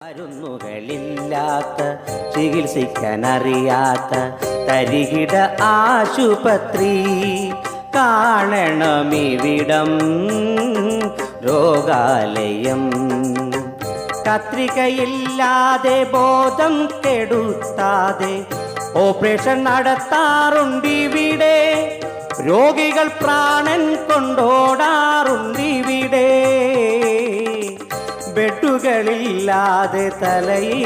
മരുന്നുകളില്ലാത്ത ചികിത്സിക്കാനറിയാത്ത തരികിട ആശുപത്രി കാണണമിവിടം രോഗാലയം. കത്രികയില്ലാതെ ബോധം കെടുത്താതെ ഓപ്പറേഷൻ നടത്താറുണ്ടിവിടെ. രോഗികൾ പ്രാണൻ കൊണ്ടോടാറുണ്ടിവിടെ. ബെഡുകളില്ലാതെ തലയിണയില്ലാതെ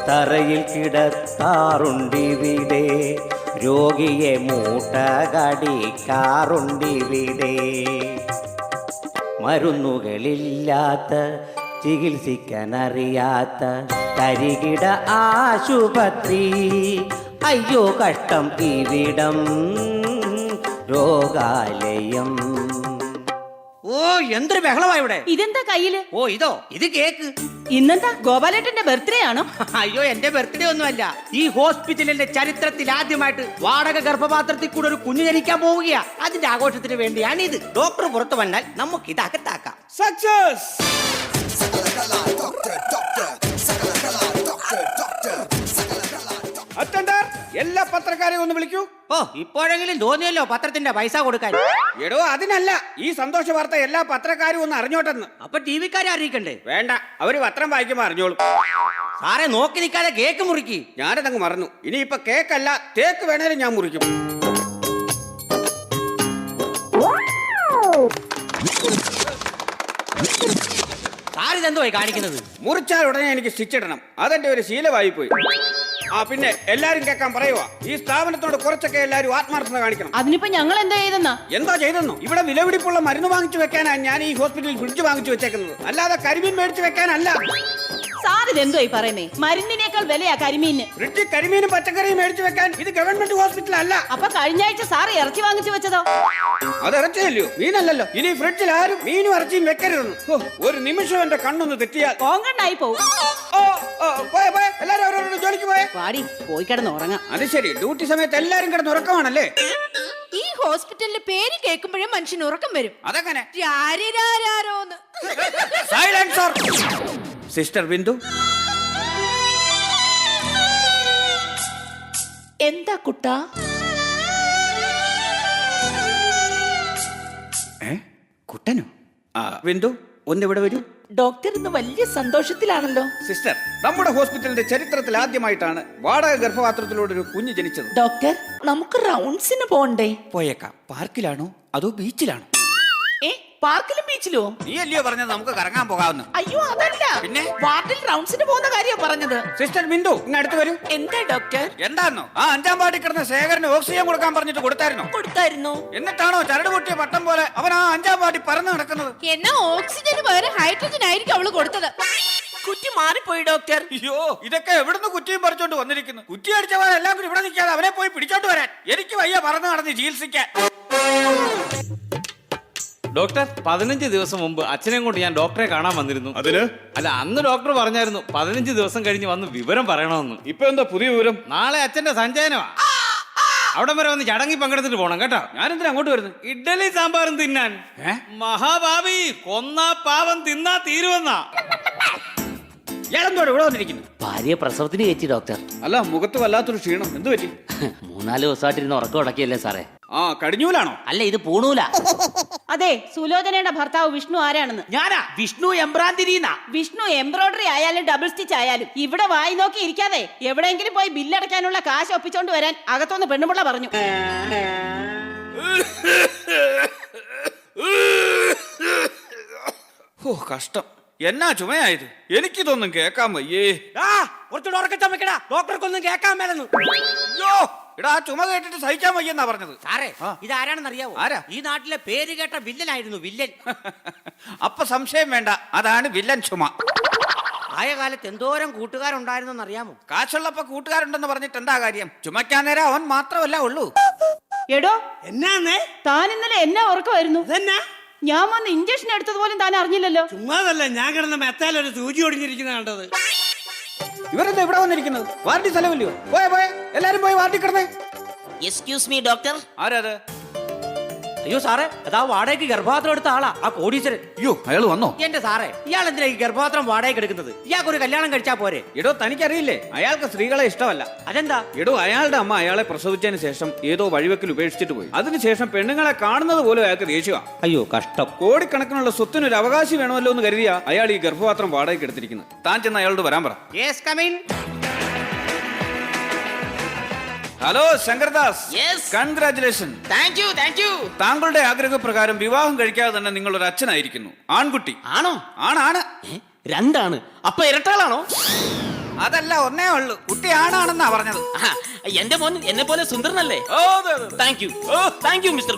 തറയിൽ കിടത്താറുണ്ടിവിടെ. രോഗിയെ മൂട്ട കടിക്കാറുണ്ടിവിടെ. മരുന്നുകളില്ലാത്ത ചികിത്സിക്കാനറിയാത്ത തരികിട ആശുപത്രി. അയ്യോ കഷ്ടം ഇവിടം രോഗാലയം. ഓ എന്തൊരു ബഹളമാ ഇവിടെ. ഇതെന്താ കയ്യില്? ഓ ഇതോ, ഇത് കേക്ക്. ഇന്നെന്താ ഗോപാലേട്ടന്റെ ബർത്ത്ഡേ ആണോ? അയ്യോ എന്റെ ബർത്ത്ഡേ ഒന്നുമല്ല. ഈ ഹോസ്പിറ്റലിന്റെ ചരിത്രത്തിൽ ആദ്യമായിട്ട് വാടക ഗർഭപാത്രത്തിൽ കൂടെ ഒരു കുഞ്ഞു ജനിക്കാൻ പോവുകയാ. അതിന്റെ ആഘോഷത്തിന് വേണ്ടിയാണ് ഇത്. ഡോക്ടർ പുറത്തു വന്നാൽ നമുക്ക് ഇത് അകത്താക്കാം. സക്സസ്. അറ്റൻഡർ, എല്ലാ പത്രക്കാരെയും ഒന്ന് വിളിക്കൂ. ഓ ഇപ്പോഴെങ്കിലും തോന്നിയല്ലോ പത്രത്തിന്റെ പൈസ കൊടുക്കാൻ. എടോ അതിനല്ല, ഈ സന്തോഷ വാർത്ത എല്ലാ പത്രക്കാരും ഒന്ന് അറിഞ്ഞോട്ടെന്ന്. അപ്പൊ ടി വിക്കാരെ അറിയിക്കണ്ടേ? വേണ്ട, അവര് പത്രം വായിക്കുമ്പോ അറിഞ്ഞോളും. സാറെ നോക്കി നിൽക്കാതെ കേക്ക് മുറിക്കി. ഞാനതങ്ങ് മറന്നു. ഇനിയിപ്പൊ കേക്കല്ല, തേക്ക് വേണേലും ഞാൻ മുറിക്കും. സാറിതെന്തോ കാണിക്കുന്നത്? മുറിച്ചാൽ ഉടനെ എനിക്ക് സ്റ്റിച്ച് ഇടണം. അതെന്റെ ഒരു ശീലമായി പോയി. ആ പിന്നെ എല്ലാരും കേൾക്കാൻ പറയുവാ, ഈ സ്ഥാപനത്തോട് കുറച്ചൊക്കെ എല്ലാരും ആത്മാർത്ഥത കാണിക്കണം. അതിനിപ്പോ ഞങ്ങൾ എന്താ ചെയ്തെന്നാ? എന്താ ചെയ്തെന്നു? ഇവിടെ വിലപിടിപ്പുള്ള മരുന്ന് വാങ്ങിച്ചു വെക്കാനാണ് ഞാൻ ഈ ഹോസ്പിറ്റലിൽ ഫ്രിഡ്ജ് വാങ്ങിച്ചു വെച്ചേക്കുന്നത്, അല്ലാതെ കരിമീൻ മേടിച്ചു വെക്കാനല്ല. സാർ ഇതെന്തോ പറയുന്നേ? മരുന്നിനേക്കാൾ വിലയാ കരിമീന്. ഫ്രിഡ്ജ് കരിമീനും പച്ചക്കറിയും മേടിച്ചു വെക്കാൻ ഇത് ഗവൺമെന്റ് ഹോസ്പിറ്റൽ അല്ല. അപ്പൊ കഴിഞ്ഞ ആഴ്ച സാർ ഇറച്ചി വാങ്ങിച്ചു വെച്ചതോ? അത് ഇറച്ചിയല്ലോ, മീനല്ലല്ലോ. ഇനി ഫ്രിഡ്ജിൽ ആരും മീനും ഇറച്ചിയും വെക്കരുതെന്ന്. ഒരു നിമിഷം എന്റെ കണ്ണൊന്ന് തെറ്റിയാൽ കോങ്കണ്ണായി പോവും. എല്ലാരും അവരോട് ജോലിക്ക് പോയേ. പാടി പോയി കിടന്ന് ഉറങ്ങാം. അത് ശരി, ഡ്യൂട്ടി സമയത്ത് എല്ലാരും കിടന്ന് ഉറക്കമാണല്ലേ? ഈ ഹോസ്പിറ്റലിന്റെ പേര് കേൾക്കുമ്പോഴേ മനുഷ്യന് ഉറക്കം വരും. അതെങ്ങനെ? രാരിരാരോന്ന്. സൈലൻസർ. സിസ്റ്റർ ബിന്ദു, എന്താ കുട്ടാ? കുട്ടനോ? ബിന്ദു ഒന്നിവിടെ വരൂ. ഡോക്ടർ ഇന്ന് വലിയ സന്തോഷത്തിലാണല്ലോ. സിസ്റ്റർ, നമ്മുടെ ഹോസ്പിറ്റലിന്റെ ചരിത്രത്തിൽ ആദ്യമായിട്ടാണ് വാടക ഗർഭപാത്രത്തിലൂടെ ഒരു കുഞ്ഞ് ജനിച്ചത്. ഡോക്ടർ, നമുക്ക് റൗണ്ട്സിന് പോണ്ടേ? പോയേക്കാം. പാർക്കിലാണോ അതോ ബീച്ചിലാണോ? പാർക്കിലും ബീച്ചിലോ? നീ അല്ലയോ പറഞ്ഞത് നമുക്ക് കറങ്ങാൻ പോകാവുന്ന? അയ്യോ അതല്ല, പിന്നെ വാർഡിൽ റൗണ്ട്സിന് പോകുന്ന കാര്യം പറഞ്ഞത്. സിസ്റ്റർ ബിന്ദു ഇങ്ങ് അടുത്ത് വരൂ. എന്താ ഡോക്ടർ? എന്താന്നോ, ആ 5-ാം വാർഡിൽ കിടന്ന ശേഖരന് ഓക്സിജൻ കൊടുക്കാൻ പറഞ്ഞിട്ട് കൊടുത്തായിരുന്നു. എന്നിട്ടാണോ ചരട് പൊട്ടിയ പട്ടം പോലെ അവൻ ആ 5-ാം വാർഡിൽ പറന്ന് നടക്കുന്നത്? എന്നാ ഓക്സിജന് പകരം ഹൈഡ്രജൻ ആയിരിക്കും അവള് കൊടുത്തത്. കുറ്റി മാറിപ്പോയി ഡോക്ടർ. അയ്യോ, ഇതൊക്കെ എവിടുന്ന് കുറ്റിയും പറിച്ചോണ്ട് വന്നിരിക്കുന്നു? കുറ്റി അടിച്ചവൻ എല്ലാം കൂടി ഇവിടെ നിൽക്കാതെ അവനെ പോയി പിടിച്ചോണ്ട് വരാൻ. എനിക്ക് വയ്യ പറന്ന് നടന്ന് ചികിത്സിക്കാൻ. ഡോക്ടർ, 15 ദിവസം മുമ്പ് അച്ഛനെയും കൊണ്ട് ഞാൻ ഡോക്ടറെ കാണാൻ വന്നിരുന്നു. അതിന്? അല്ല, അന്ന് ഡോക്ടർ പറഞ്ഞായിരുന്നു 15 ദിവസം കഴിഞ്ഞ് വന്ന് വിവരം പറയണമെന്ന്. ഇപ്പൊ എന്താ പുതിയ വിവരം? നാളെ അച്ഛന്റെ സഞ്ചയനമാ. അവിടെ വരെ വന്ന് ചടങ്ങി പങ്കെടുത്തിട്ട് പോണം കേട്ടോ. ഞാനെന്തിനാ അങ്ങോട്ട് വരുന്നു? ഇഡ്ഡലി സാമ്പാറും തിന്നാൻ. മഹാഭാവി, കൊന്നാ പാവം തിന്നാ തീരുവെന്നാ. ഇയാളെന്തോടെ ഇവിടെ വന്നിരിക്കുന്നു? ഭാര്യ പ്രസവത്തിന് കയറ്റി ഡോക്ടർ. അല്ല, മുഖത്ത് വല്ലാത്തൊരു ക്ഷീണം. എന്ത് പറ്റി? 3-4 ദിവസമായിട്ടിരുന്ന് ഉറക്കം ഉടക്കിയല്ലേ സാറേ? ആ, കടിഞ്ഞൂലാണോ? അല്ല, ഇത് പൂണൂല. അതെ, സുലോചനയുടെ ഭർത്താവ് വിഷ്ണു ആരാണെന്ന്? ഞാനാ വിഷ്ണു എംബ്രാന്തിരിന്നാ. വിഷ്ണു എംബ്രോയിഡറി ആയാലും ഡബിൾ സ്റ്റിച്ച് ആയാലും ഇവിടെ വായി നോക്കി ഇരിക്കാതെ എവിടെയെങ്കിലും പോയി ബില്ലടയ്ക്കാനുള്ള കാശ് ഒപ്പിച്ചോണ്ട് വരാൻ അകത്തോന്ന് പെണ്ണുമുള്ള പറഞ്ഞു. ഓ കഷ്ടം, എന്നാ ചുമയായത്? എനിക്കിതൊന്നും കേക്കാൻ വയ്യേ. കുറച്ചുകൂടെ ഉറക്കം ചമക്കടാ, ഡോക്ടർക്കൊന്നും കേൾക്കാൻ മേലെന്ന്. അയ്യോ എടാ, ആ ചുമ കേട്ടിട്ട് സഹിക്കാൻ വയ്യെന്നാ പറഞ്ഞത്. സാറേ, ഇതാരാണെന്ന് അറിയാവോ? ആരാ? ഈ നാട്ടിലെ പേര് കേട്ട വില്ലനായിരുന്നു, വില്ലൻ. അപ്പൊ സംശയം വേണ്ട, അതാണ് വില്ലൻ ചുമ. ആയ കാലത്ത് എന്തോരം കൂട്ടുകാരുണ്ടായിരുന്നെന്ന് അറിയാമോ? കാശുള്ളപ്പോ കൂട്ടുകാരുണ്ടെന്ന് പറഞ്ഞിട്ട് എന്താ കാര്യം? ചുമക്കാൻ നേരം അവൻ മാത്രമല്ല ഉള്ളൂ. എടോ, എന്നാന്നേ? താൻ ഇന്നലെ എന്നെ ഉറക്കമായിരുന്നു. ഞാൻ വന്ന് ഇഞ്ചക്ഷൻ എടുത്തത് പോലും താൻ അറിഞ്ഞില്ലല്ലോ. ചുമ്മാതല്ല, ഞാൻ കിടന്ന മെത്താലൊരു സൂചി ഒടിഞ്ഞിരിക്കുന്ന കണ്ടത്. ഇവരെന്താ ഇവിടെ വന്നിരിക്കുന്നത്? വാർഡി സ്ഥലമല്ലയോ? പോയെ എല്ലാരും പോയി വാർഡി കിടന്നേ. Excuse me doctor. ആരാത്? അയ്യോ സാറേ, അതാ വാടകയ്ക്ക് ഗർഭപാത്രം എടുത്ത ആളാ, ആ കോടീശ്വരൻ. അയ്യോ അയാൾ വന്നോ? എന്റെ സാറേ, ഇയാൾ എന്തിനാ ഈ ഗർഭപാത്രം വാടകയ്ക്ക് എടുക്കുന്നത്? ഇയാൾക്ക് ഒരു കല്യാണം കഴിച്ചാ പോരെ? എടോ തനിക്കറിയില്ലേ, അയാൾക്ക് സ്ത്രീകളെ ഇഷ്ടമല്ല. അതെന്താ? എടോ അയാളുടെ അമ്മ അയാളെ പ്രസവിച്ചതിന് ശേഷം ഏതോ വഴിവെക്കിൽ ഉപേക്ഷിച്ചിട്ട് പോയി. അതിനുശേഷം പെണ്ണുങ്ങളെ കാണുന്നത് പോലും അയാൾക്ക് ദേഷ്യമാ. അയ്യോ കഷ്ടം. കോടിക്കണക്കിനുള്ള സ്വത്തിനൊരു അവകാശി വേണമല്ലോ എന്ന് കരുതിയാ അയാൾ ഈ ഗർഭപാത്രം വാടകയ്ക്ക് എടുത്തിരിക്കുന്നത്. താൻ ചെന്ന് അയാളോട് വരാൻ പറ. Yes, come in. Hello Shankardas. Yes. Congratulation. Thank you. താങ്കളുടെ ആഗ്രഹപ്രകാരം വിവാഹം കഴിക്കാതെ തന്നെ നിങ്ങളൊരു അച്ഛനായിരിക്കുന്നു. ആൺകുട്ടി. ആണോ? ആണാണ്. രണ്ടാണ്. അപ്പൊ ഇരട്ടകളാണോ? അതല്ല, ഒന്നേ ഉള്ളൂ. കുട്ടി ആണാണെന്നാ പറഞ്ഞത്. ആഹാ, എന്റെ മോൻ എന്നെ പോലെ സുന്ദരനല്ലേ? ഓ, അതെ, അതെ. Thank you mister.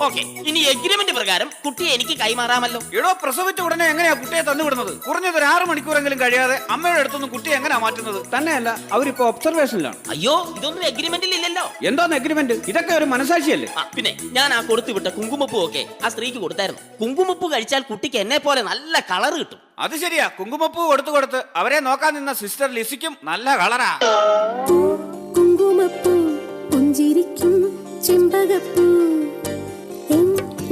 ഓക്കെ, ഇനി എഗ്രിമെന്റ് പ്രകാരം കുട്ടിയെ എനിക്ക് കൈമാറാമല്ലോ. എടോ പ്രസവിച്ച ഉടനെ എങ്ങനെയാ കുട്ടിയെ തന്നുവിടുന്നത്? കുറഞ്ഞത് ഒരു 6 മണിക്കൂറെങ്കിലും കഴിയാതെ അമ്മയുടെ അടുത്തൊന്നും കുട്ടിയെ എങ്ങനെയാ മാറ്റുന്നത്? തന്നെയല്ല, അവരിപ്പോ ഒബ്സർവേഷനിലാണ്. അയ്യോ, ഇതൊന്നും എഗ്രിമെന്റിൽ ഇല്ലല്ലോ. എന്തോന്ന് എഗ്രിമെന്റ്? ഇതൊക്കെ ഒരു മനസാക്ഷിയല്ലേ? പിന്നെ ഞാൻ ആ കൊടുത്തു വിട്ട കുങ്കുമപ്പൂ ഒക്കെ ആ സ്ത്രീക്ക് കൊടുത്തായിരുന്നു. കുങ്കുമപ്പൂ കഴിച്ചാൽ കുട്ടിക്ക് എന്നെ പോലെ നല്ല കളർ കിട്ടും. അത് ശരിയാ. കുങ്കുമപ്പൂ കൊടുത്ത് അവരെ നോക്കാൻ നിന്ന സിസ്റ്റർ ലിസിക്കും നല്ല കളറാ. കുങ്കുമപ്പൂ പുഞ്ചിരിക്കും ചെമ്പകപ്പൂ എൻ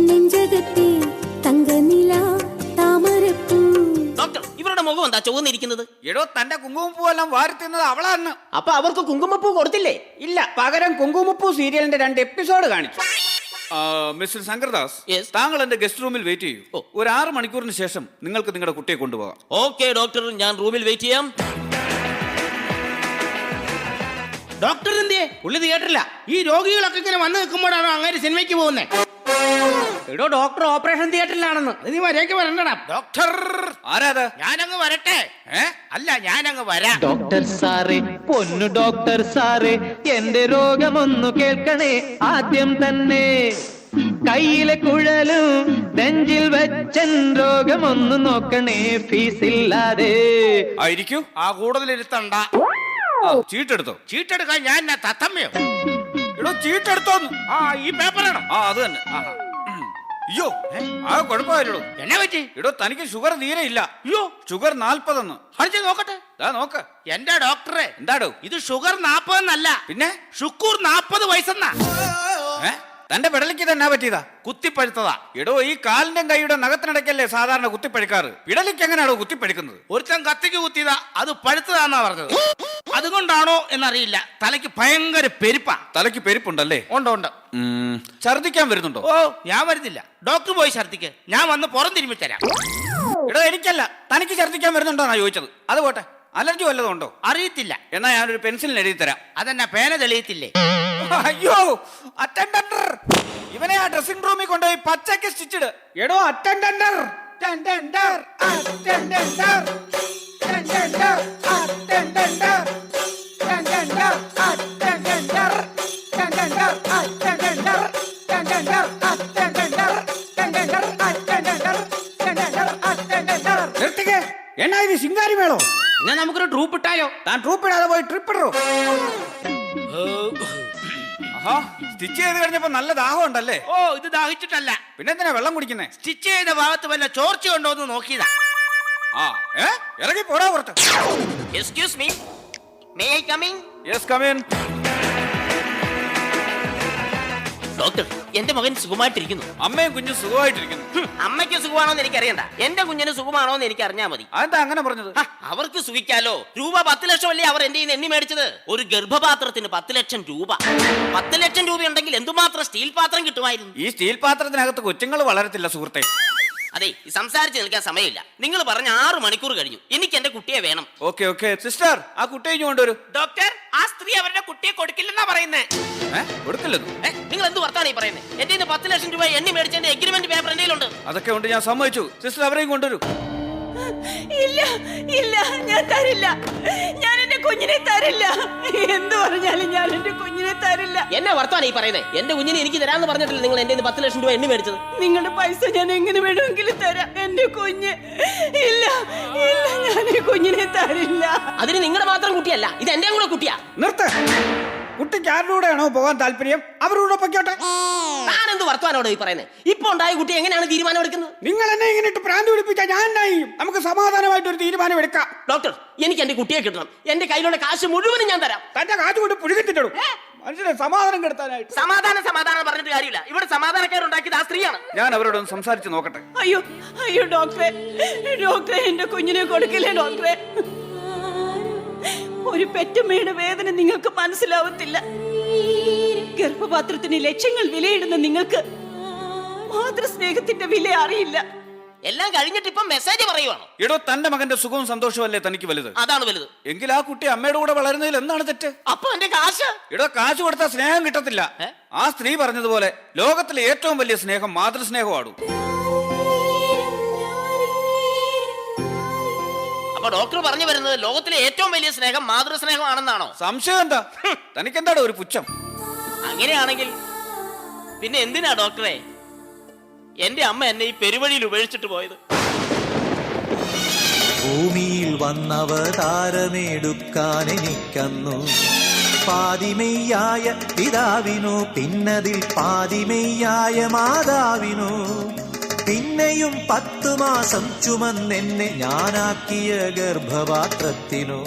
നെഞ്ചകത്തെ തങ്കനില താമരപ്പൂ. ഡോക്ടർ, ഇവരുടെ മുഖം എന്താ ചുവന്നിരിക്കുന്നത്? എടോ തന്റെ കുങ്കുമപ്പൂ എല്ലാം വാരിത്തിന്നത് അവളാന്ന്. അപ്പൊ അവർക്ക് കുങ്കുമപ്പൂ കൊടുത്തില്ലേ? ഇല്ല, പകരം കുങ്കുമപ്പൂ സീരിയലിന്റെ 2 എപ്പിസോഡ് കാണിച്ചു. Mister Sankardas, Yes. താങ്കൾ എന്റെ ഗസ്റ്റ് റൂമിൽ വെയിറ്റ് ചെയ്യൂ. ഓ. ഒരു 6 മണിക്കൂറിന് ശേഷം നിങ്ങൾക്ക് നിങ്ങളുടെ കുട്ടിയെ കൊണ്ടുപോകാം. ഓക്കെ ഡോക്ടർ, ഞാൻ റൂമിൽ വെയിറ്റ് ചെയ്യാം. ഡോക്ടർ എന്തിയെ പുള്ളി തിയേറ്ററില്ല. ഈ രോഗികളൊക്കെ ഇങ്ങനെ വന്ന് നിൽക്കുമ്പോഴാണോ അങ്ങനെ സിനിമയ്ക്ക് പോകുന്നത്? എടോ ഡോക്ടർ ഓപ്പറേഷൻ തിയേറ്ററിലാണെന്ന്. അത് നീ വരേക്ക് വരണ്ടടാ. ഡോക്ടർ, ആരാത്? ഞാനങ്ങ് വരട്ടെ. അല്ല, ഞാനങ്ങ് വരാം. ഡോക്ടർ സാറേ, പൊന്നു ഡോക്ടർ സാറേ, എന്റെ രോഗമൊന്നു കേൾക്കണേ ആദ്യം തന്നെ. കയ്യിലെ കുഴലും നെഞ്ചിൽ വെച്ചൻ രോഗമൊന്നു നോക്കണേ ഫീസില്ലാതെ. ആയിരിക്കൂ. ആ കൂടുതലിരുത്തണ്ട. ചീട്ടെടുത്തോ? ചീട്ടെടുക്കാൻ ഞാൻ എന്നാ തത്തമ്മയോ? എടോ ചീട്ടെടുത്തോന്ന്. ആ, ഈ പേപ്പറാണോ? അത് തന്നെ. അയ്യോ, ആ കുഴപ്പമായില്ലോ. എന്നെ പറ്റി? എടോ തനിക്ക് ഷുഗർ തീരെ ഇല്ല. അയ്യോ, ഷുഗർ 40 അടിച്ചു നോക്കട്ടെ. നോക്ക്. എന്റെ ഡോക്ടറെ, എന്താടോ ഇത് ഷുഗർ 40 എന്നല്ല, പിന്നെ ഷുക്കൂർ 40 വയസ്സെന്നാ. തന്റെ പെടലിക്ക് തന്നെ പറ്റിയതാ? കുത്തിപ്പഴുത്തതാ. എടോ ഈ കാലിന്റെ കൈയുടെ നഖത്തിനിടയ്ക്കല്ലേ സാധാരണ കുത്തിപ്പഴുക്കാറ്? പിടലിക്ക് എങ്ങനെയാണോ കുത്തിപ്പഴുക്കുന്നത്? ഒരുത്തൻ കത്തിക്ക് കുത്തിയതാ, അത് പഴുത്തതാന്നാ പറഞ്ഞത്. അതുകൊണ്ടാണോ എന്നറിയില്ല, തലയ്ക്ക് ഭയങ്കര പെരുപ്പാ. തലയ്ക്ക് പെരുപ്പുണ്ടല്ലേ? ഉണ്ട്. ഛർദിക്കാൻ വരുന്നുണ്ടോ? ഓ, ഞാൻ വരുന്നില്ല. ഡോക്ടർ പോയി ഛർദിക്ക്, ഞാൻ വന്ന് പുറം തിരുമ്പി തരാം. എടോ എനിക്കല്ല, തനിക്ക് ഛർദിക്കാൻ വരുന്നുണ്ടോന്നാ ചോദിച്ചത്. അത് പോട്ടെ, അലർജി വല്ലതും ഉണ്ടോ? അറിയത്തില്ല. എന്നാ ഞാനൊരു പെൻസിലിന് എഴുതി തരാം. അതെന്നാ പേന തെളിയത്തില്ലേ? അയ്യോ, അറ്റൻഡർ, ഇവനെ ആ ഡ്രസ്സിംഗ് റൂമിൽ കൊണ്ടുപോയി പച്ചക്ക് സ്റ്റിച്ചിട്. എടോ അറ്റൻഡർ. നിർത്തിക്കേ. എന്നാ ഇത് ശിങ്കാരി വേളോ? എന്നാ നമുക്കൊരു ട്രൂപ്പ് ഇട്ടാലോ? താൻ ട്രൂപ്പ് ഇടാതെ പോയി ട്രിപ്പ് ഇടോ. സ്റ്റിച്ച് ചെയ്ത് കഴിഞ്ഞപ്പോ നല്ല ദാഹം ഉണ്ടല്ലേ? ഓ, ഇത് ദാഹിച്ചിട്ടല്ല. പിന്നെന്തിനാ വെള്ളം കുടിക്കുന്നേ? സ്റ്റിച്ച് ചെയ്ത ഭാഗത്ത് വല്ല ചോർച്ച ഉണ്ടോ എന്ന് നോക്കിയതാ. ഇറങ്ങി പോടാ പുറത്ത്. Excuse me, may I come in? Yes, come in. Doctor, എന്റെ മകൻ സുഖമായിട്ടിരിക്കുന്നു. അമ്മയും കുഞ്ഞും സുഖമായിട്ടിരിക്കുന്നു. അമ്മയ്ക്ക് സുഖമാണോ എന്ന് എനിക്ക് അറിയണ്ട, എന്റെ കുഞ്ഞിന് സുഖമാണോ എന്ന് എനിക്ക് അറിഞ്ഞാൽ മതി. അതെന്താ അങ്ങനെ പറഞ്ഞത്? അവർക്ക് സുഖിക്കാലോ. രൂപ 10 ലക്ഷം അല്ലേ അവർ എന്റെ എണ്ണി മേടിച്ചത്? ഒരു ഗർഭപാത്രത്തിന് 10 ലക്ഷം രൂപ. 10 ലക്ഷം രൂപ ഉണ്ടെങ്കിൽ എന്തുമാത്രം സ്റ്റീൽ പാത്രം കിട്ടുമായിരുന്നു. ഈ സ്റ്റീൽ പാത്രത്തിനകത്ത് കൊച്ചുങ്ങൾ വളരത്തില്ല സുഹൃത്തെ. അതെ, സംസാരിച്ച് നിൽക്കാൻ സമയമില്ല. നിങ്ങൾ പറഞ്ഞ 6 മണിക്കൂർ കഴിഞ്ഞു. എനിക്ക് എന്റെ കുട്ടിയെ വേണം. ഓക്കെ സിസ്റ്റർ, ആ കുട്ടിയെ കൊണ്ടുവരൂ. ഡോക്ടർ, ആ സ്ത്രീ അവരുടെ കുട്ടിയെ കൊടുക്കില്ലെന്നാ പറയുന്നേ. കൊടുക്കില്ലെന്നു? നിങ്ങൾ എന്ത് വർത്താനം ഈ പറയുന്നത്? എന്റെ 10 ലക്ഷം രൂപ എണ്ണി മേടിച്ചതിന്റെ എഗ്രിമെന്റ് പേപ്പർ എന്റെ കയ്യിലുണ്ട്. അതൊക്കെ ഉണ്ട്, ഞാൻ സമ്മതിച്ചു. സിസ്റ്റർ അവരെയും കൊണ്ടുവരൂ. ഇല്ല ഇല്ല, ഞാൻ തരില്ല. ഞാൻ എന്റെ കുഞ്ഞിനെ തരില്ല. എന്ത് പറഞ്ഞാലും ഞാൻ എന്റെ കുഞ്ഞിനെ തരില്ല. എന്നെ വർത്താനം ഈ പറയുന്നത്? എന്റെ കുഞ്ഞിനെ എനിക്ക് തരാമെന്ന് പറഞ്ഞിട്ടില്ല നിങ്ങൾ എന്റെ 10 ലക്ഷം രൂപ എണ്ണി മേടിച്ചത്. നിങ്ങളുടെ പൈസ ഞാൻ എങ്ങനെ വേണമെങ്കിലും തരാം. എന്റെ കുഞ്ഞ് ഇല്ല ഇല്ല, ഞാൻ ഈ കുഞ്ഞിനെ തരില്ല. അതിന് നിങ്ങളുടെ മാത്രം കുട്ടിയല്ല, ഇത് എന്റെ കൂടെ കുട്ടിയാ. നിർത്ത്. കുട്ടിക്ക് ആരുടെ കൂടെയാണോ പോകാൻ താല്പര്യം അവരുടെ പൊയ്ക്കോട്ടെ. ഞാൻ എന്ത് വർത്താനോട് ഈ പറയുന്നത്? ഇപ്പൊ ഉണ്ടായ കുട്ടി എങ്ങനെയാണ് തീരുമാനം എടുക്കുന്നത്? നിങ്ങൾ എന്നെ ഇങ്ങനെ ഇട്ട് പ്രാന്തി പിടിപ്പിച്ചാൽ ഞാൻ എന്നാ ചെയ്യും? നമുക്ക് സമാധാനമായിട്ട് ഒരു തീരുമാനം എടുക്കാം. ഡോക്ടർ, എനിക്ക് എന്റെ കുട്ടിയെ കിട്ടണം. എന്റെ കയ്യിലുള്ള കാശ് മുഴുവനും ഞാൻ തരാം. തന്റെ കാശ് കൊണ്ട് പുഴുകിത്തിട്ടും മനുഷ്യനെ സമാധാനം കെടുത്താനായിട്ട്. സമാധാനം പറഞ്ഞിട്ട് കാര്യമില്ല. ഇവിടെ സമാധാനക്കാരുണ്ടാക്കിയത് ആ സ്ത്രീയാണ്. ഞാൻ അവരോടൊന്ന് സംസാരിച്ച് നോക്കട്ടെ. അയ്യോ ഡോക്ടറെ എന്റെ കുഞ്ഞിനെ കൊടുക്കില്ലേ ഡോക്ടറെ. ഒരു പെറ്റമ്മയുടെ വേദന നിങ്ങൾക്ക് മനസ്സിലാവത്തില്ല. ഗർഭപാത്രത്തിന് ലക്ഷങ്ങൾ വിലയിടുന്ന നിങ്ങൾക്ക് മാതൃസ്നേഹത്തിന്റെ വില അറിയില്ല. എല്ലാം കഴിഞ്ഞിട്ട് ഇപ്പം മെസ്സേജ് പറയുവാണോ? എടോ, തന്റെ മകന്റെ സുഖവും സന്തോഷവും അല്ലേ തനിക്ക് വലുത്? അതാണ് വലുത്. എങ്കിൽ ആ കുട്ടി അമ്മയുടെ കൂടെ വളരുന്നതിൽ എന്താണ് തെറ്റ്? അപ്പൊ എന്റെ കാശ്? എടോ, കാശ് കൊടുത്താൽ സ്നേഹം കിട്ടത്തില്ല. ആ സ്ത്രീ പറഞ്ഞതുപോലെ ലോകത്തിലെ ഏറ്റവും വലിയ സ്നേഹം മാതൃസ്നേഹമാണ്. അപ്പൊ ഡോക്ടർ പറഞ്ഞു വരുന്നത് ലോകത്തിലെ ഏറ്റവും വലിയ സ്നേഹം മാതൃസ്നേഹമാണെന്നാണോ? സംശയം എന്താ? തനിക്കെന്താടോ ഒരു പുച്ഛം? അങ്ങനെയാണെങ്കിൽ പിന്നെ എന്തിനാ ഡോക്ടറെ എന്റെ അമ്മ എന്നെ ഈ പെരുവഴിയിൽ ഉപേക്ഷിച്ചിട്ട് പോയത്? ഭൂമിയിൽ വന്നവതാരമെടുക്കാൻ എനിക്കന്നു പാതിമെയ്യായ പിതാവിനോ, പിന്നതിൽ പാതിമെയ്യായ മാതാവിനോ, പിന്നെയും 10 മാസം ചുമന്നെന്നെ ഞാനാക്കിയ ഗർഭപാത്രത്തിനോ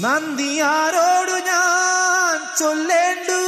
നന്ദി ആരോടു ഞാൻ ചൊല്ലേണ്ടു